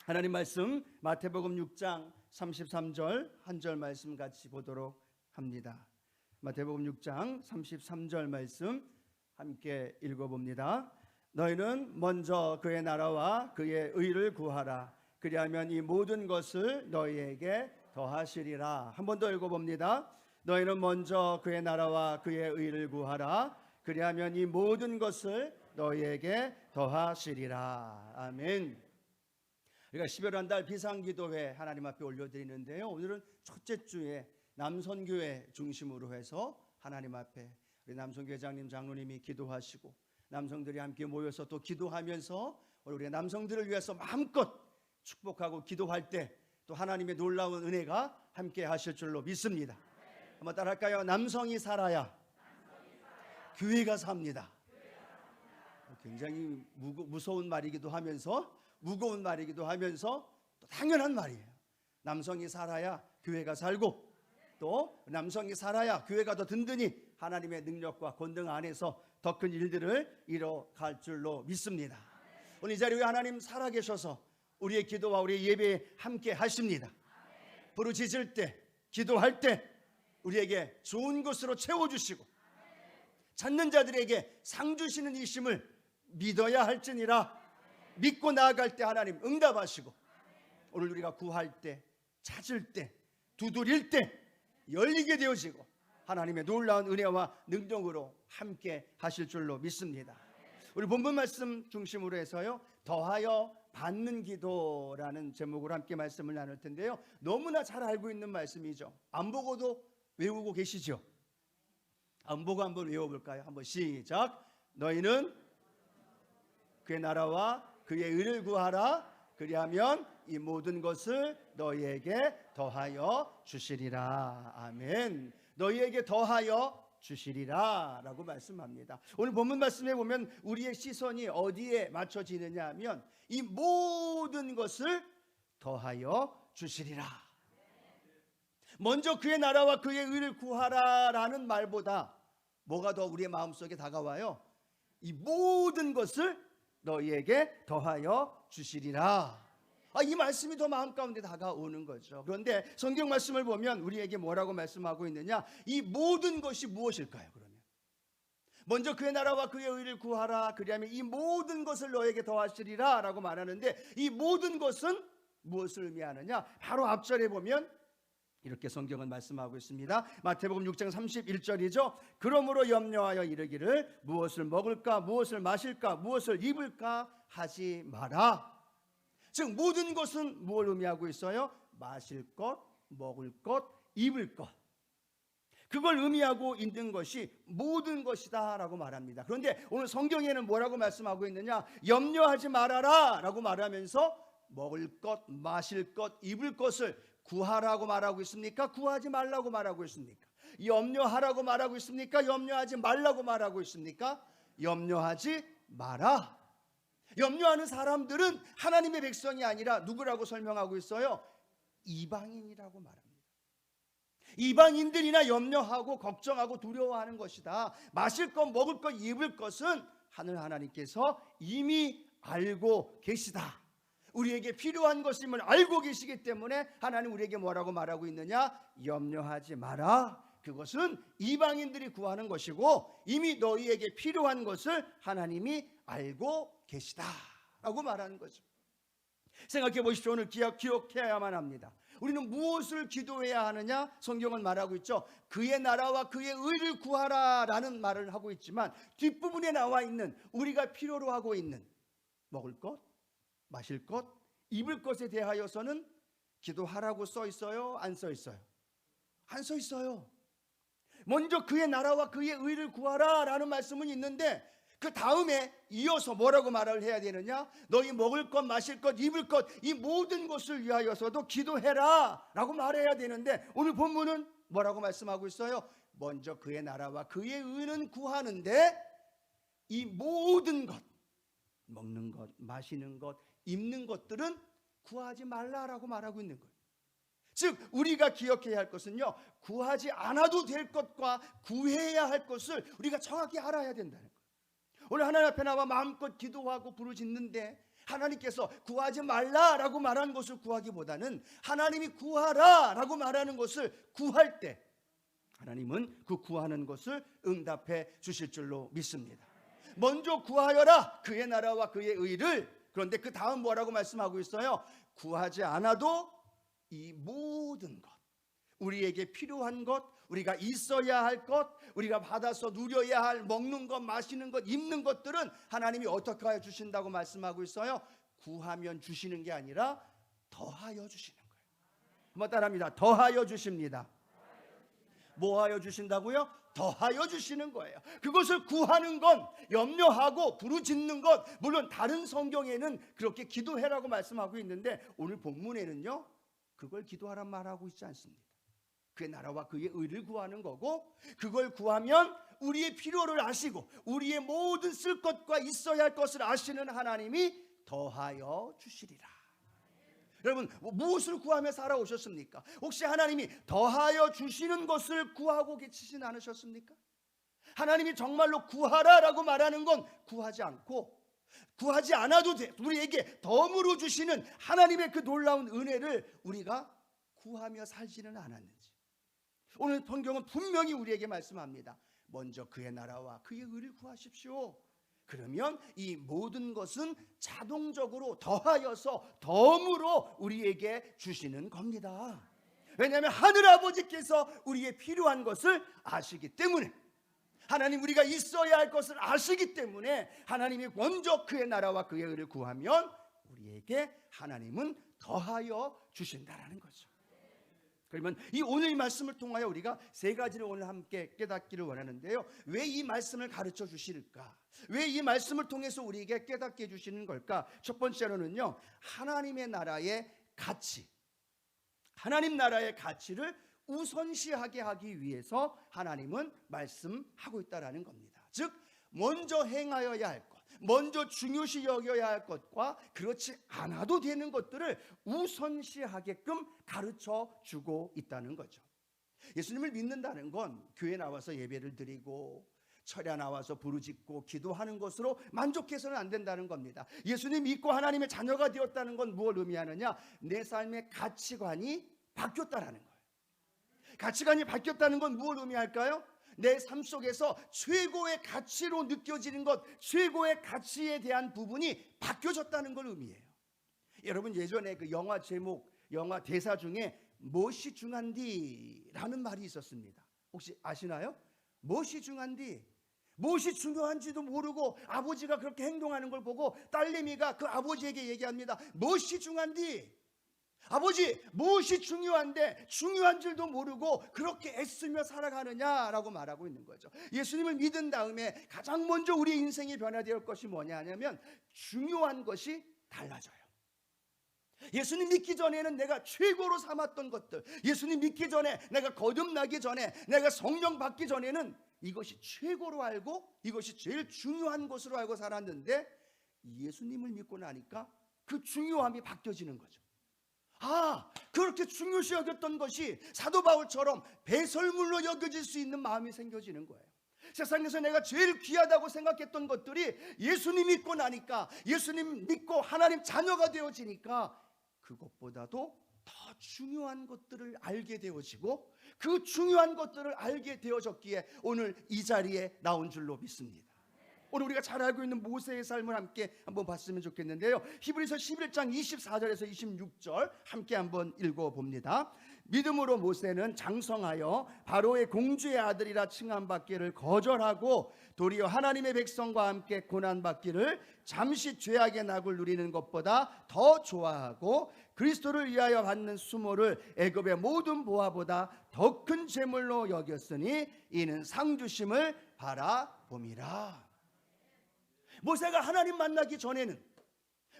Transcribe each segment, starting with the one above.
하나님 말씀 마태복음 6장 33절 한 절 말씀 같이 보도록 합니다. 마태복음 6장 33절 말씀 함께 읽어봅니다. 너희는 먼저 그의 나라와 그의 의를 구하라. 그리하면 이 모든 것을 너희에게 더하시리라. 한 번 더 읽어봅니다. 너희는 먼저 그의 나라와 그의 의를 구하라. 그리하면 이 모든 것을 너희에게 더하시리라. 아멘. 우리가 12월 한 달 비상기도회 하나님 앞에 올려드리는데요, 오늘은 첫째 주에 남선교회 중심으로 해서 하나님 앞에 우리 남성교회장님 장로님이 기도하시고 남성들이 함께 모여서 또 기도하면서 우리 남성들을 위해서 마음껏 축복하고 기도할 때 또 하나님의 놀라운 은혜가 함께 하실 줄로 믿습니다. 한번 따라할까요? 남성이 살아야 교회가 삽니다. 굉장히 무서운 말이기도 하면서 무거운 말이기도 하면서 또 당연한 말이에요. 남성이 살아야 교회가 살고 또 남성이 살아야 교회가 더 든든히 하나님의 능력과 권능 안에서 더 큰 일들을 이뤄갈 줄로 믿습니다. 오늘 이 자리에 하나님 살아계셔서 우리의 기도와 우리의 예배에 함께 하십니다. 부르짖을 때, 기도할 때 우리에게 좋은 것으로 채워주시고 찾는 자들에게 상 주시는 이심을 믿어야 할지니라. 믿고 나아갈 때 하나님 응답하시고 오늘 우리가 구할 때, 찾을 때, 두드릴 때 열리게 되어지고 하나님의 놀라운 은혜와 능력으로 함께 하실 줄로 믿습니다. 우리 본문 말씀 중심으로 해서요, 더하여 받는 기도라는 제목으로 함께 말씀을 나눌 텐데요, 너무나 잘 알고 있는 말씀이죠. 안 보고도 외우고 계시죠? 안 보고 한번 외워볼까요? 한번 시작. 너희는 그의 나라와 그의 의를 구하라. 그리하면 이 모든 것을 너희에게 더하여 주시리라. 아멘. 너희에게 더하여 주시리라 라고 말씀합니다. 오늘 본문 말씀에 보면 우리의 시선이 어디에 맞춰지느냐 하면 이 모든 것을 더하여 주시리라. 먼저 그의 나라와 그의 의를 구하라 라는 말보다 뭐가 더 우리의 마음속에 다가와요? 이 모든 것을 너희에게 더하여 주시리라. 이 말씀이 더 마음 가운데 다가오는 거죠. 그런데 성경 말씀을 보면 우리에게 뭐라고 말씀하고 있느냐? 이 모든 것이 무엇일까요? 그러면 먼저 그의 나라와 그의 의를 구하라. 그리하면 이 모든 것을 너에게 더하시리라 라고 말하는데 이 모든 것은 무엇을 의미하느냐? 바로 앞절에 보면 이렇게 성경은 말씀하고 있습니다. 마태복음 6장 31절이죠. 그러므로 염려하여 이르기를 무엇을 먹을까, 무엇을 마실까, 무엇을 입을까 하지 마라. 즉 모든 것은 무엇을 의미하고 있어요? 마실 것, 먹을 것, 입을 것, 그걸 의미하고 있는 것이 모든 것이다 라고 말합니다. 그런데 오늘 성경에는 뭐라고 말씀하고 있느냐? 염려하지 말아라 라고 말하면서 먹을 것, 마실 것, 입을 것을 구하라고 말하고 있습니까? 구하지 말라고 말하고 있습니까? 염려하라고 말하고 있습니까? 염려하지 말라고 말하고 있습니까? 염려하지 마라. 염려하는 사람들은 하나님의 백성이 아니라 누구라고 설명하고 있어요? 이방인이라고 말합니다. 이방인들이나 염려하고 걱정하고 두려워하는 것이다. 마실 것, 먹을 것, 입을 것은 하늘 하나님께서 이미 알고 계시다. 우리에게 필요한 것임을 알고 계시기 때문에 하나님 우리에게 뭐라고 말하고 있느냐? 염려하지 마라. 그것은 이방인들이 구하는 것이고 이미 너희에게 필요한 것을 하나님이 알고 계시다 라고 말하는 거죠. 생각해 보십시오. 오늘 기억해야만 합니다. 우리는 무엇을 기도해야 하느냐? 성경은 말하고 있죠. 그의 나라와 그의 의를 구하라 라는 말을 하고 있지만 뒷부분에 나와 있는 우리가 필요로 하고 있는 먹을 것, 마실 것, 입을 것에 대하여서는 기도하라고 써 있어요? 안 써 있어요? 안 써 있어요. 먼저 그의 나라와 그의 의를 구하라 라는 말씀은 있는데 그 다음에 이어서 뭐라고 말을 해야 되느냐? 너희 먹을 것, 마실 것, 입을 것, 이 모든 것을 위하여서도 기도해라 라고 말해야 되는데 오늘 본문은 뭐라고 말씀하고 있어요? 먼저 그의 나라와 그의 의는 구하는데 이 모든 것, 먹는 것, 마시는 것, 입는 것들은 구하지 말라라고 말하고 있는 거예요. 즉 우리가 기억해야 할 것은요, 구하지 않아도 될 것과 구해야 할 것을 우리가 정확히 알아야 된다는 거예요. 오늘 하나님 앞에 나와 마음껏 기도하고 부르짖는데 하나님께서 구하지 말라라고 말한 것을 구하기보다는 하나님이 구하라라고 말하는 것을 구할 때 하나님은 그 구하는 것을 응답해 주실 줄로 믿습니다. 먼저 구하여라 그의 나라와 그의 의를. 그런데 그 다음 뭐라고 말씀하고 있어요? 구하지 않아도 이 모든 것, 우리에게 필요한 것, 우리가 있어야 할 것, 우리가 받아서 누려야 할 먹는 것, 마시는 것, 입는 것들은 하나님이 어떻게 하여 주신다고 말씀하고 있어요? 구하면 주시는 게 아니라 더하여 주시는 거예요. 한번 따라합니다. 더하여 주십니다. 뭐하여 주신다고요? 더하여 주시는 거예요. 그것을 구하는 건, 염려하고 부르짖는 것, 물론 다른 성경에는 그렇게 기도해라고 말씀하고 있는데 오늘 본문에는요 그걸 기도하란 말하고 있지 않습니다. 그의 나라와 그의 의를 구하는 거고, 그걸 구하면 우리의 필요를 아시고 우리의 모든 쓸 것과 있어야 할 것을 아시는 하나님이 더하여 주시리라. 여러분, 무엇을 구하며 살아오셨습니까? 혹시 하나님이 더하여 주시는 것을 구하고 계시진 않으셨습니까? 하나님이 정말로 구하라라고 말하는 건 구하지 않고, 구하지 않아도 돼, 우리에게 덤으로 주시는 하나님의 그 놀라운 은혜를 우리가 구하며 살지는 않았는지, 오늘 성경은 분명히 우리에게 말씀합니다. 먼저 그의 나라와 그의 의를 구하십시오. 그러면 이 모든 것은 자동적으로 더하여서 덤으로 우리에게 주시는 겁니다. 왜냐하면 하늘아버지께서 우리의 필요한 것을 아시기 때문에, 하나님 우리가 있어야 할 것을 아시기 때문에 하나님이 먼저 그의 나라와 그의 의를 구하면 우리에게 하나님은 더하여 주신다라는 거죠. 그러면 이 오늘 이 말씀을 통하여 우리가 세 가지를 오늘 함께 깨닫기를 원하는데요. 왜 이 말씀을 가르쳐 주실까? 왜 이 말씀을 통해서 우리에게 깨닫게 해주시는 걸까? 첫 번째로는요, 하나님의 나라의 가치, 하나님 나라의 가치를 우선시하게 하기 위해서 하나님은 말씀하고 있다라는 겁니다. 즉 먼저 행하여야 할 것, 먼저 중요시 여겨야 할 것과 그렇지 않아도 되는 것들을 우선시하게끔 가르쳐 주고 있다는 거죠. 예수님을 믿는다는 건 교회 나와서 예배를 드리고 철야 나와서 부르짖고 기도하는 것으로 만족해서는 안 된다는 겁니다. 예수님 믿고 하나님의 자녀가 되었다는 건 무엇을 의미하느냐? 내 삶의 가치관이 바뀌었다라는 거예요. 가치관이 바뀌었다는 건 무엇을 의미할까요? 내 삶 속에서 최고의 가치로 느껴지는 것, 최고의 가치에 대한 부분이 바뀌어졌다는 걸 의미해요. 여러분, 예전에 그 영화 제목, 영화 대사 중에 무엇이 중한디? 라는 말이 있었습니다. 혹시 아시나요? 무엇이 중한디? 무엇이 중요한지도 모르고 아버지가 그렇게 행동하는 걸 보고 딸내미가 그 아버지에게 얘기합니다. 무엇이 중한디? 아버지, 무엇이 중요한데 중요한 줄도 모르고 그렇게 애쓰며 살아가느냐라고 말하고 있는 거죠. 예수님을 믿은 다음에 가장 먼저 우리의 인생이 변화될 것이 뭐냐 하냐면 중요한 것이 달라져요. 예수님 믿기 전에는 내가 최고로 삼았던 것들, 예수님 믿기 전에, 내가 거듭나기 전에, 내가 성령 받기 전에는 이것이 최고로 알고 이것이 제일 중요한 것으로 알고 살았는데, 예수님을 믿고 나니까 그 중요함이 바뀌어지는 거죠. 그렇게 중요시 여겼던 것이 사도 바울처럼 배설물로 여겨질 수 있는 마음이 생겨지는 거예요. 세상에서 내가 제일 귀하다고 생각했던 것들이 예수님 믿고 나니까, 예수님 믿고 하나님 자녀가 되어지니까 그것보다도 더 중요한 것들을 알게 되어지고, 그 중요한 것들을 알게 되어졌기에 오늘 이 자리에 나온 줄로 믿습니다. 오늘 우리가 잘 알고 있는 모세의 삶을 함께 한번 봤으면 좋겠는데요. 히브리서 11장 24절에서 26절 함께 한번 읽어봅니다. 믿음으로 모세는 장성하여 바로의 공주의 아들이라 칭함받기를 거절하고 도리어 하나님의 백성과 함께 고난받기를 잠시 죄악의 낙을 누리는 것보다 더 좋아하고 그리스도를 위하여 받는 수모를 애굽의 모든 보화보다 더 큰 재물로 여겼으니 이는 상주심을 바라봄이라. 모세가 하나님 만나기 전에는,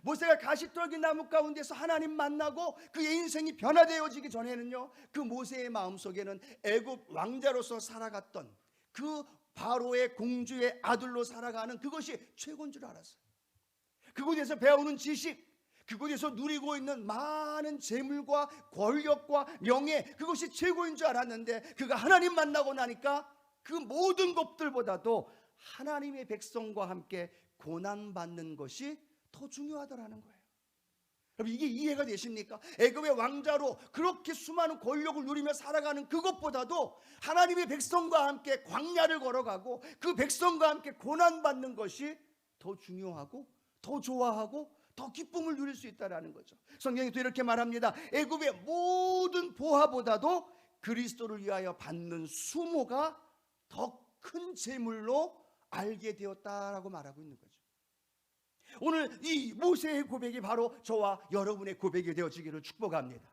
모세가 가시떨기 나무 가운데서 하나님 만나고 그의 인생이 변화되어지기 전에는요, 그 모세의 마음속에는 애굽 왕자로서 살아갔던 그 바로의 공주의 아들로 살아가는 그것이 최고인 줄 알았어요. 그곳에서 배우는 지식, 그곳에서 누리고 있는 많은 재물과 권력과 명예, 그것이 최고인 줄 알았는데, 그가 하나님 만나고 나니까 그 모든 것들보다도 하나님의 백성과 함께 고난받는 것이 더 중요하다라는 거예요. 여러분, 이게 이해가 되십니까? 애굽의 왕자로 그렇게 수많은 권력을 누리며 살아가는 그것보다도 하나님의 백성과 함께 광야를 걸어가고 그 백성과 함께 고난받는 것이 더 중요하고 더 좋아하고 더 기쁨을 누릴 수 있다는 거죠. 성경이 또 이렇게 말합니다. 애굽의 모든 보화보다도 그리스도를 위하여 받는 수모가 더 큰 재물로 알게 되었다라고 말하고 있는 거죠. 오늘 이 모세의 고백이 바로 저와 여러분의 고백이 되어지기를 축복합니다.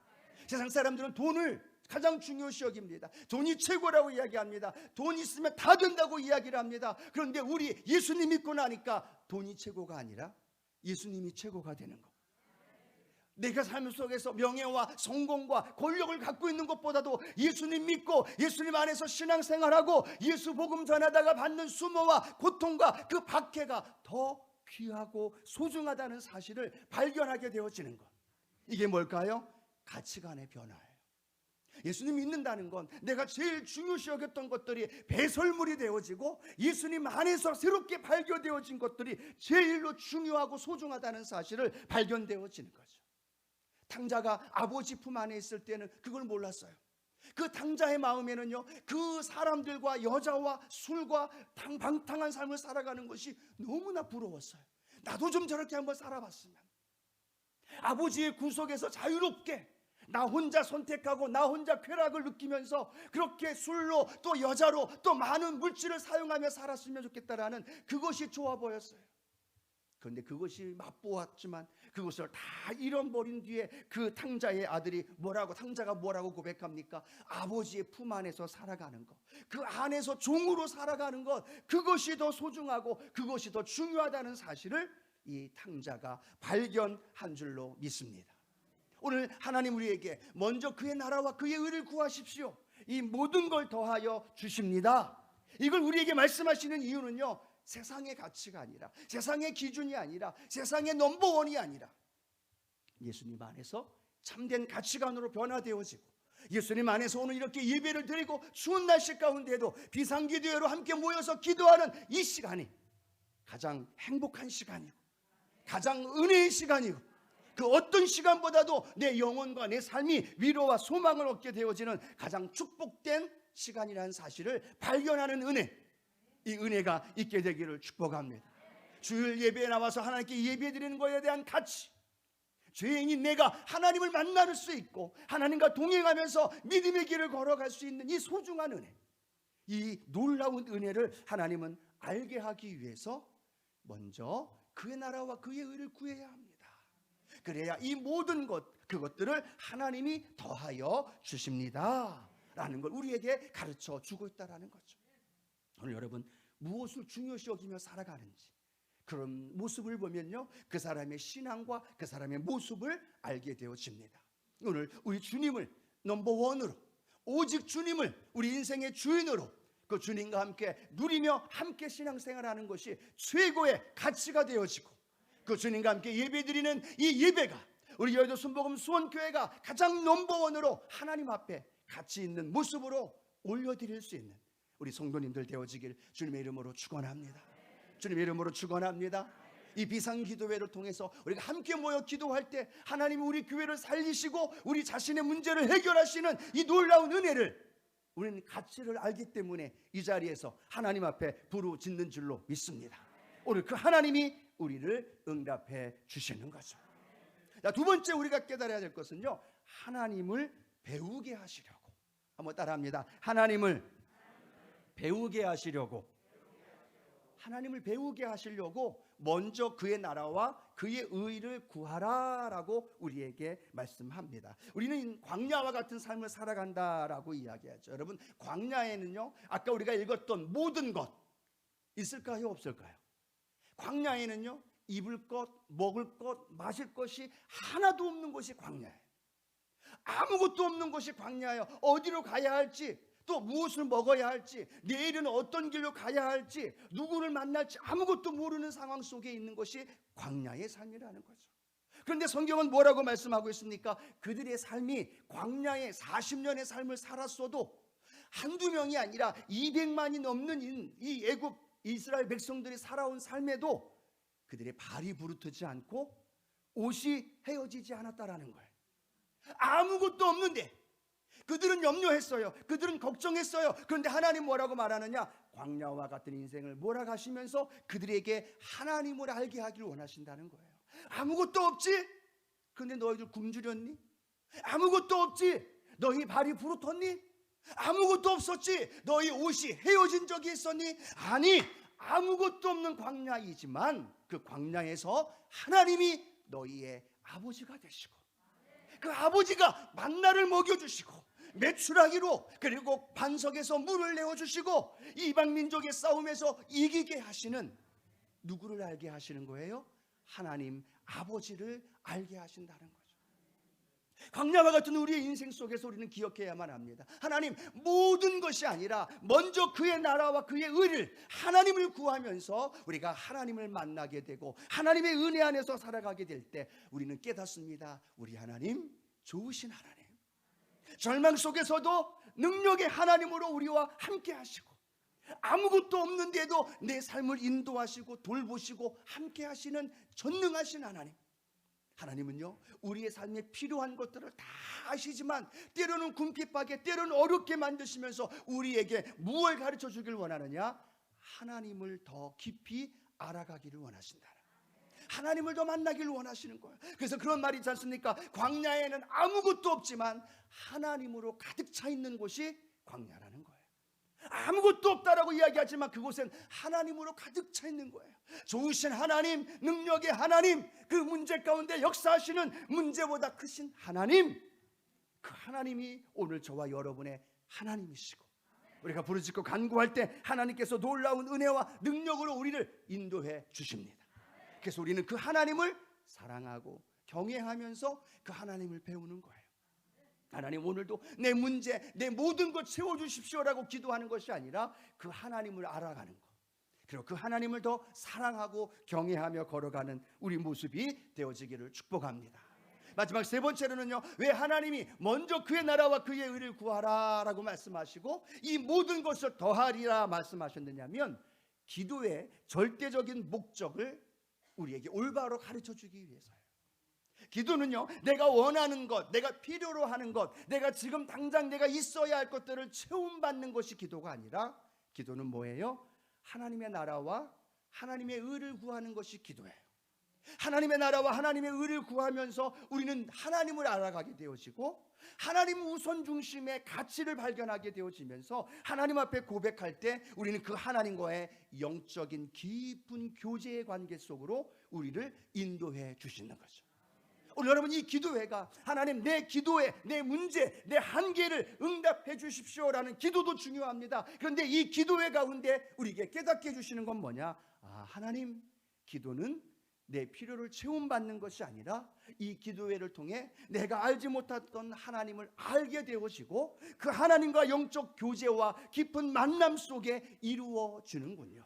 세상 사람들은 돈을 가장 중요시 여깁니다. 돈이 최고라고 이야기합니다. 돈 있으면 다 된다고 이야기를 합니다. 그런데 우리 예수님 믿고 나니까 돈이 최고가 아니라 예수님이 최고가 되는 것. 내가 삶 속에서 명예와 성공과 권력을 갖고 있는 것보다도 예수님 믿고 예수님 안에서 신앙생활하고 예수 복음 전하다가 받는 수모와 고통과 그 박해가 더 귀하고 소중하다는 사실을 발견하게 되어지는 것. 이게 뭘까요? 가치관의 변화예요. 예수님 믿는다는 건 내가 제일 중요시 여겼던 것들이 배설물이 되어지고 예수님 안에서 새롭게 발견되어진 것들이 제일로 중요하고 소중하다는 사실을 발견되어지는 거죠. 탕자가 아버지 품 안에 있을 때는 그걸 몰랐어요. 그 탕자의 마음에는요, 그 사람들과 여자와 술과 방탕한 삶을 살아가는 것이 너무나 부러웠어요. 나도 좀 저렇게 한번 살아봤으면, 아버지의 구속에서 자유롭게 나 혼자 선택하고 나 혼자 쾌락을 느끼면서 그렇게 술로 또 여자로 또 많은 물질을 사용하며 살았으면 좋겠다라는 그것이 좋아 보였어요. 그런데 그것이 맛보았지만 그것을 다 잃어버린 뒤에 그 탕자의 아들이 탕자가 뭐라고 고백합니까? 아버지의 품 안에서 살아가는 것, 그 안에서 종으로 살아가는 것, 그것이 더 소중하고 그것이 더 중요하다는 사실을 이 탕자가 발견한 줄로 믿습니다. 오늘 하나님 우리에게 먼저 그의 나라와 그의 의를 구하십시오, 이 모든 걸 더하여 주십니다. 이걸 우리에게 말씀하시는 이유는요, 세상의 가치가 아니라, 세상의 기준이 아니라, 세상의 넘버원이 아니라 예수님 안에서 참된 가치관으로 변화되어지고, 예수님 안에서 오늘 이렇게 예배를 드리고 추운 날씨 가운데도 비상기도회로 함께 모여서 기도하는 이 시간이 가장 행복한 시간이고 가장 은혜의 시간이고, 그 어떤 시간보다도 내 영혼과 내 삶이 위로와 소망을 얻게 되어지는 가장 축복된 시간이라는 사실을 발견하는 은혜, 이 은혜가 있게 되기를 축복합니다. 주일 예배에 나와서 하나님께 예배드리는 것에 대한 가치, 죄인인 내가 하나님을 만날 수 있고 하나님과 동행하면서 믿음의 길을 걸어갈 수 있는 이 소중한 은혜, 이 놀라운 은혜를 하나님은 알게 하기 위해서 먼저 그의 나라와 그의 의를 구해야 합니다. 그래야 이 모든 그것들을 하나님이 더하여 주십니다 라는 걸 우리에게 가르쳐 주고 있다는 거죠. 오늘 여러분, 무엇을 중요시 여기며 살아가는지 그런 모습을 보면요, 그 사람의 신앙과 그 사람의 모습을 알게 되어집니다. 오늘 우리 주님을 넘버원으로, 오직 주님을 우리 인생의 주인으로, 그 주님과 함께 누리며 함께 신앙생활하는 것이 최고의 가치가 되어지고, 그 주님과 함께 예배드리는 이 예배가 우리 여의도 순복음 수원교회가 가장 넘버원으로 하나님 앞에 가치 있는 모습으로 올려드릴 수 있는 우리 성도님들 되어지길 주님의 이름으로 축원합니다. 주님의 이름으로 축원합니다. 이 비상기도회를 통해서 우리가 함께 모여 기도할 때 하나님이 우리 교회를 살리시고 우리 자신의 문제를 해결하시는 이 놀라운 은혜를 우리는 가치를 알기 때문에 이 자리에서 하나님 앞에 부르짖는 줄로 믿습니다. 오늘 그 하나님이 우리를 응답해 주시는 거죠. 자, 두 번째 우리가 깨달아야 될 것은요, 하나님을 배우게 하시려고. 한번 따라합니다. 하나님을 배우게 하시려고. 하나님을 배우게 하시려고 먼저 그의 나라와 그의 의를 구하라라고 우리에게 말씀합니다. 우리는 광야와 같은 삶을 살아간다라고 이야기하죠. 여러분, 광야에는요, 아까 우리가 읽었던 모든 것 있을까요, 없을까요? 광야에는요, 입을 것, 먹을 것, 마실 것이 하나도 없는 것이 광야예요. 아무것도 없는 것이 광야예요. 어디로 가야 할지, 또 무엇을 먹어야 할지, 내일은 어떤 길로 가야 할지, 누구를 만날지 아무것도 모르는 상황 속에 있는 것이 광야의 삶이라는 거죠. 그런데 성경은 뭐라고 말씀하고 있습니까? 그들의 삶이 광야의 40년의 삶을 살았어도 한두 명이 아니라 200만이 넘는 이 애굽 이스라엘 백성들이 살아온 삶에도 그들의 발이 부르트지 않고 옷이 헤어지지 않았다라는 거예요. 아무것도 없는데 그들은 염려했어요. 그들은 걱정했어요. 그런데 하나님 뭐라고 말하느냐? 광야와 같은 인생을 몰아가시면서 그들에게 하나님을 알게 하기를 원하신다는 거예요. 아무것도 없지? 그런데 너희들 굶주렸니? 아무것도 없지? 너희 발이 부르텄니? 아무것도 없었지? 너희 옷이 헤어진 적이 있었니? 아니, 아무것도 없는 광야이지만 그 광야에서 하나님이 너희의 아버지가 되시고, 그 아버지가 만나를 먹여주시고 메추라기로, 그리고 반석에서 물을 내어주시고 이방 민족의 싸움에서 이기게 하시는, 누구를 알게 하시는 거예요? 하나님 아버지를 알게 하신다는 거죠. 광야와 같은 우리의 인생 속에서 우리는 기억해야만 합니다. 하나님, 모든 것이 아니라 먼저 그의 나라와 그의 의를, 하나님을 구하면서 우리가 하나님을 만나게 되고 하나님의 은혜 안에서 살아가게 될 때 우리는 깨닫습니다. 우리 하나님 좋으신 하나님, 절망 속에서도 능력의 하나님으로 우리와 함께 하시고, 아무것도 없는데도 내 삶을 인도하시고 돌보시고 함께 하시는 전능하신 하나님. 하나님은요, 우리의 삶에 필요한 것들을 다 아시지만 때로는 궁핍하게, 때로는 어렵게 만드시면서 우리에게 무엇을 가르쳐 주길 원하느냐? 하나님을 더 깊이 알아가기를 원하신다. 하나님을 더 만나기를 원하시는 거예요. 그래서 그런 말이 있지 않습니까? 광야에는 아무것도 없지만 하나님으로 가득 차 있는 곳이 광야라는 거예요. 아무것도 없다라고 이야기하지만 그곳엔 하나님으로 가득 차 있는 거예요. 좋으신 하나님, 능력의 하나님, 그 문제 가운데 역사하시는 문제보다 크신 하나님, 그 하나님이 오늘 저와 여러분의 하나님이시고, 우리가 부르짖고 간구할 때 하나님께서 놀라운 은혜와 능력으로 우리를 인도해 주십니다. 그래서 우리는 그 하나님을 사랑하고 경외하면서 그 하나님을 배우는 거예요. 하나님, 오늘도 내 문제, 내 모든 것 채워주십시오라고 기도하는 것이 아니라 그 하나님을 알아가는 것, 그리고 그 하나님을 더 사랑하고 경외하며 걸어가는 우리 모습이 되어지기를 축복합니다. 마지막 세 번째로는요, 왜 하나님이 먼저 그의 나라와 그의 의를 구하라 라고 말씀하시고 이 모든 것을 더하리라 말씀하셨느냐면, 기도의 절대적인 목적을 우리에게 올바로 가르쳐 주기 위해서예요. 기도는요, 내가 원하는 것, 내가 필요로 하는 것, 내가 지금 당장 내가 있어야 할 것들을 채움받는 것이 기도가 아니라, 기도는 뭐예요? 하나님의 나라와 하나님의 의를 구하는 것이 기도예요. 하나님의 나라와 하나님의 의를 구하면서 우리는 하나님을 알아가게 되어지고, 하나님 우선 중심의 가치를 발견하게 되어지면서 하나님 앞에 고백할 때 우리는 그 하나님과의 영적인 깊은 교제의 관계 속으로 우리를 인도해 주시는 거죠. 오늘 여러분, 이 기도회가 하나님, 내 기도에 내 문제, 내 한계를 응답해 주십시오라는 기도도 중요합니다. 그런데 이 기도회 가운데 우리에게 깨닫게 해주시는 건 뭐냐? 하나님, 기도는 내 필요를 채움받는 것이 아니라 이 기도회를 통해 내가 알지 못했던 하나님을 알게 되어지고 그 하나님과 영적 교제와 깊은 만남 속에 이루어지는군요.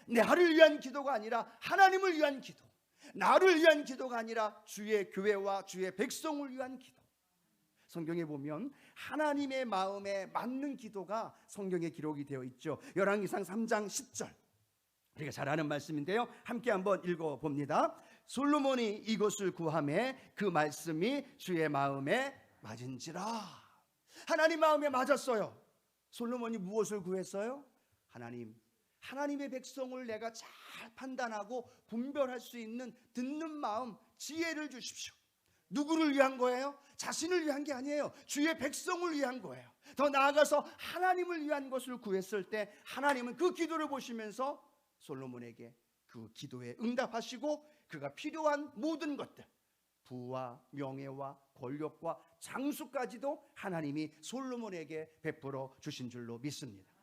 나를 위한 기도가 아니라 하나님을 위한 기도, 나를 위한 기도가 아니라 주의 교회와 주의 백성을 위한 기도. 성경에 보면 하나님의 마음에 맞는 기도가 성경에 기록이 되어 있죠. 열왕기상 3장 10절, 우리가 잘 아는 말씀인데요, 함께 한번 읽어봅니다. 솔로몬이 이것을 구하매 그 말씀이 주의 마음에 맞은지라. 하나님 마음에 맞았어요. 솔로몬이 무엇을 구했어요? 하나님, 하나님의 백성을 내가 잘 판단하고 분별할 수 있는 듣는 마음, 지혜를 주십시오. 누구를 위한 거예요? 자신을 위한 게 아니에요. 주의 백성을 위한 거예요. 더 나아가서 하나님을 위한 것을 구했을 때 하나님은 그 기도를 보시면서 솔로몬에게 그 기도에 응답하시고 그가 필요한 모든 것들, 부와 명예와 권력과 장수까지도 하나님이 솔로몬에게 베풀어 주신 줄로 믿습니다.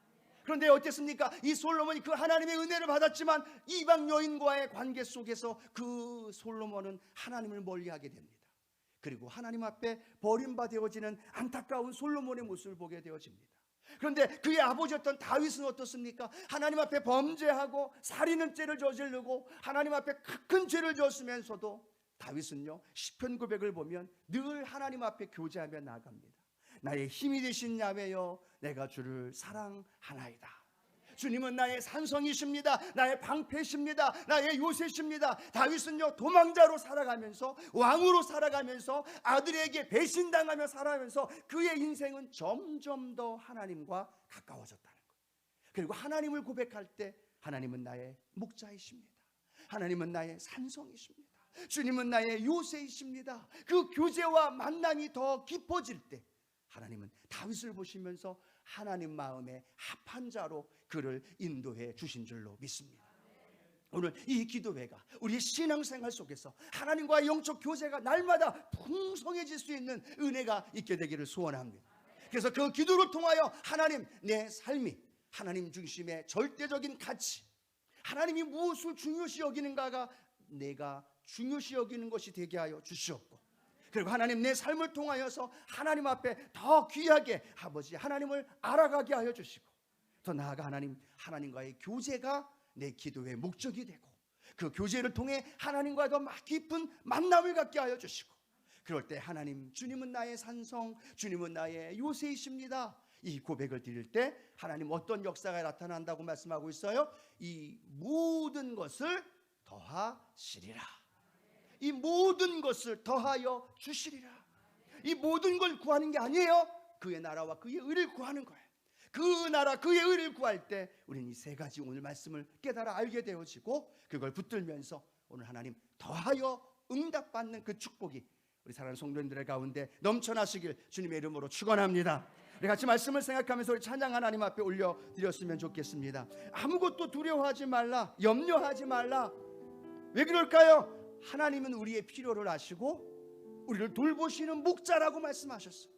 그런데 어땠습니까? 이 솔로몬이 그 하나님의 은혜를 받았지만 이방 여인과의 관계 속에서 그 솔로몬은 하나님을 멀리하게 됩니다. 그리고 하나님 앞에 버림받아지는 안타까운 솔로몬의 모습을 보게 되어집니다. 그런데 그의 아버지였던 다윗은 어떻습니까? 하나님 앞에 범죄하고 살인의 죄를 저지르고 하나님 앞에 큰 죄를 지었으면서도 다윗은요, 시편 고백을 보면 늘 하나님 앞에 교제하며 나아갑니다. 나의 힘이 되신 야훼여 내가 주를 사랑하나이다. 주님은 나의 산성이십니다. 나의 방패십니다. 나의 요새십니다. 다윗은요 도망자로 살아가면서, 왕으로 살아가면서, 아들에게 배신당하며 살아가면서 그의 인생은 점점 더 하나님과 가까워졌다는 거예요. 그리고 하나님을 고백할 때 하나님은 나의 목자이십니다. 하나님은 나의 산성이십니다. 주님은 나의 요새이십니다. 그 교제와 만남이 더 깊어질 때 하나님은 다윗을 보시면서 하나님 마음에 합한 자로 그를 인도해 주신 줄로 믿습니다. 오늘 이 기도회가 우리 신앙생활 속에서 하나님과의 영적 교제가 날마다 풍성해질 수 있는 은혜가 있게 되기를 소원합니다. 그래서 그 기도를 통하여 하나님, 내 삶이 하나님 중심의 절대적인 가치, 하나님이 무엇을 중요시 여기는가가 내가 중요시 여기는 것이 되게 하여 주시옵고, 그리고 하나님 내 삶을 통하여서 하나님 앞에 더 귀하게 아버지 하나님을 알아가게 하여 주시고, 더 나아가 하나님과의 교제가 내 기도의 목적이 되고, 그 교제를 통해 하나님과 더 깊은 만남을 갖게 하여 주시고, 그럴 때 하나님, 주님은 나의 산성, 주님은 나의 요새이십니다. 이 고백을 드릴 때 하나님 어떤 역사가 나타난다고 말씀하고 있어요? 이 모든 것을 더하시리라. 이 모든 것을 더하여 주시리라. 이 모든 걸 구하는 게 아니에요. 그의 나라와 그의 의를 구하는 거예요. 그 나라 그의 의를 구할 때 우리는 이 세 가지 오늘 말씀을 깨달아 알게 되어지고, 그걸 붙들면서 오늘 하나님 더하여 응답받는 그 축복이 우리 사랑하는 성도님들의 가운데 넘쳐나시길 주님의 이름으로 축원합니다. 우리 같이 말씀을 생각하면서 우리 찬양 하나님 앞에 올려드렸으면 좋겠습니다. 아무것도 두려워하지 말라, 염려하지 말라. 왜 그럴까요? 하나님은 우리의 필요를 아시고 우리를 돌보시는 목자라고 말씀하셨어요.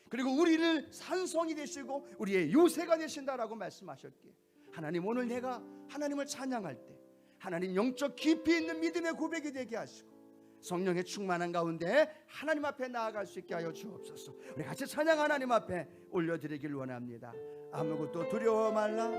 그리고 우리를 산성이 되시고 우리의 요새가 되신다라고 말씀하셨기에, 하나님 오늘 내가 하나님을 찬양할 때 하나님 영적 깊이 있는 믿음의 고백이 되게 하시고 성령의 충만한 가운데 하나님 앞에 나아갈 수 있게 하여 주옵소서. 우리 같이 찬양 하나님 앞에 올려드리길 원합니다. 아무것도 두려워 말라.